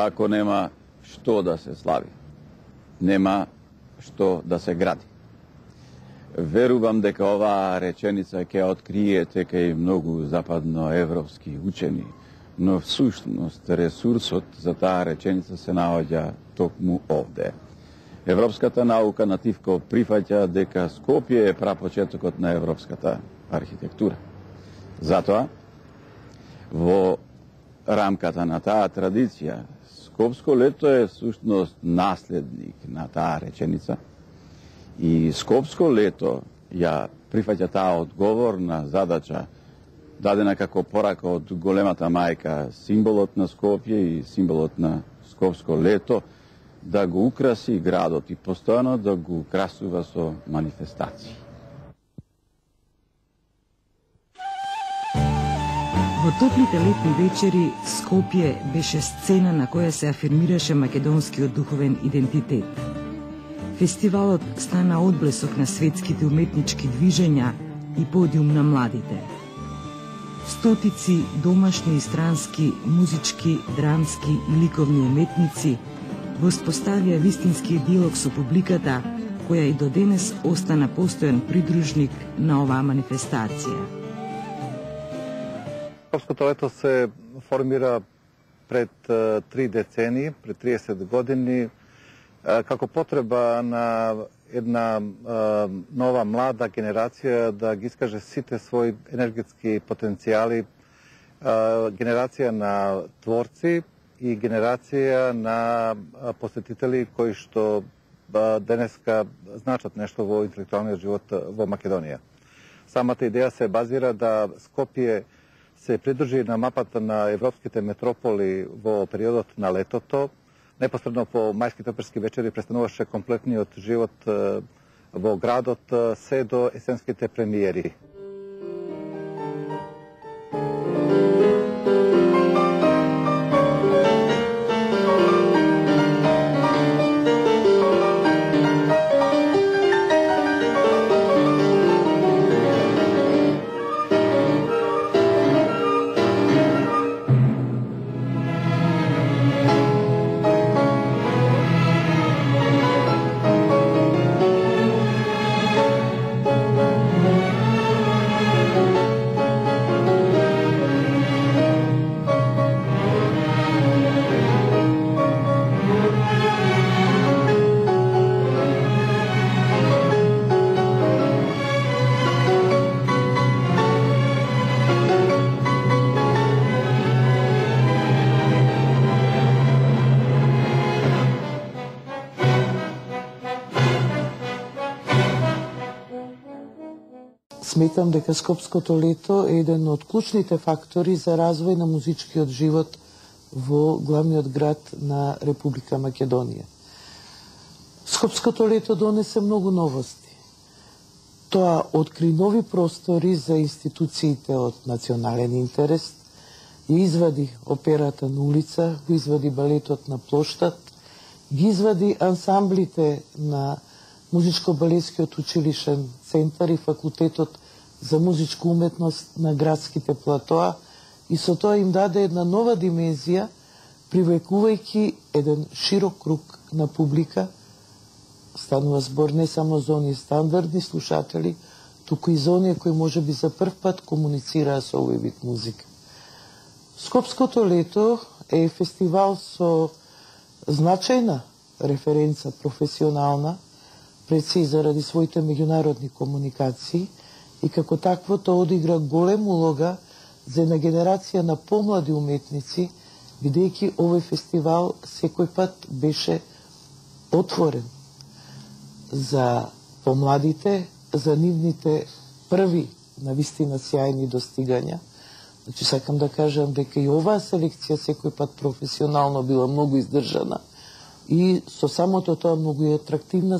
ако нема што да се слави, нема што да се гради. Верувам дека оваа реченица ќе откриете кај многу западноевропски учени, но всушност ресурсот за таа реченица се наоѓа токму овде. Европската наука нативко прифаќа дека Скопје е прапочетокот на европската архитектура. Затоа, во рамката на таа традиција, Скопско лето е всушност наследник на таа реченица и Скопско лето ја прифаќа таа одговорна задача дадена како порака од големата мајка, символот на Скопје и символот на Скопско лето, да го украси градот и постојано да го украсува со манифестации. Во топлите летни вечери Скопје беше сцена на која се афирмираше македонскиот духовен идентитет. Фестивалот стана одблесок на светските уметнички движења и подиум на младите. Стотици домашни и странски музички, драмски и ликовни уметници воспоставија вистински диалог со публиката, која и до денес остана постојан придружник на оваа манифестација. Скопското лето се формира пред 3 децении, пред 30 години, како потреба на една нова млада генерација да ги искаже сите своји енергетски потенцијали, генерација на творци и генерација на посетители кои што денеска значат нешто во интелектуалниот живот во Македонија. Самата идеја се базира да Скопје се придружи на мапата на европските метрополи во периодот на летото. Непосредно по мајските оперски вечери престануваше комплетниот живот во градот се до есенските премиери. Сметам дека Скопското лето е еден од клучните фактори за развој на музичкиот живот во главниот град на Република Македонија. Скопското лето донесе многу новости. Тоа откри нови простори за институциите од национален интерес, ја извади операта на улица, го извади балетот на плоштад, ги извади ансамблите на Музичко-балетскиот училишен центар и факултетот за музичка уметност на градските платоа и со тоа им даде една нова димензија, привлекувајќи еден широк круг на публика. Станува збор не само за оние стандардни слушатели, туку и за оние кои можеби за прв пат комуницираа со овој вид музика. Скопското лето е фестивал со значајна референца професионална, пред се и заради своите меѓународни комуникации, и како такво тоа одигра голема улога за една генерација на помлади уметници, бидејќи овој фестивал секој пат беше отворен за помладите, за нивните први навистина сјајни достигања. Значи, сакам да кажам дека и оваа селекција секој пат професионално била многу издржана и со самото тоа многу е атрактивна